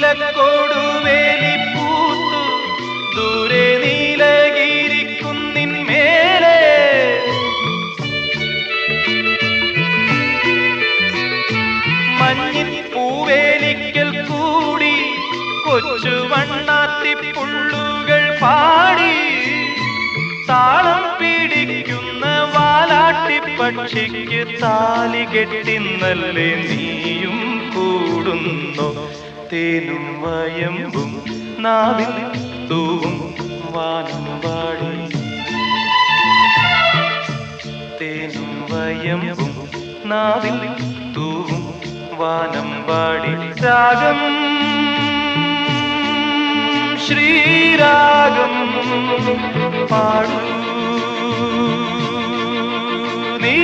മുല്ലക്കൊടുവേലി പൂത്തു ദൂരെ നീലഗിരിക്കുന്നിൻ മേലെ മഞ്ഞിൻ പൂവേലിക്കൽ കൂടി കൊച്ചു വണ്ണാത്തിപ്പുള്ളുകൾ പാടി താളം പിടിക്കുന്ന വാലാട്ടിപ്പക്ഷിക്ക് താലി കെട്ടിന്നല്ലേ നീയും കൂടുന്നു തേനും വയമ്പും നാവിൽ തൂവും വാനം പാടി തേനും വയമ്പും നാവിൽ തൂവും വാനം പാടി രാഗം ശ്രീരാഗം പാടൂ നീ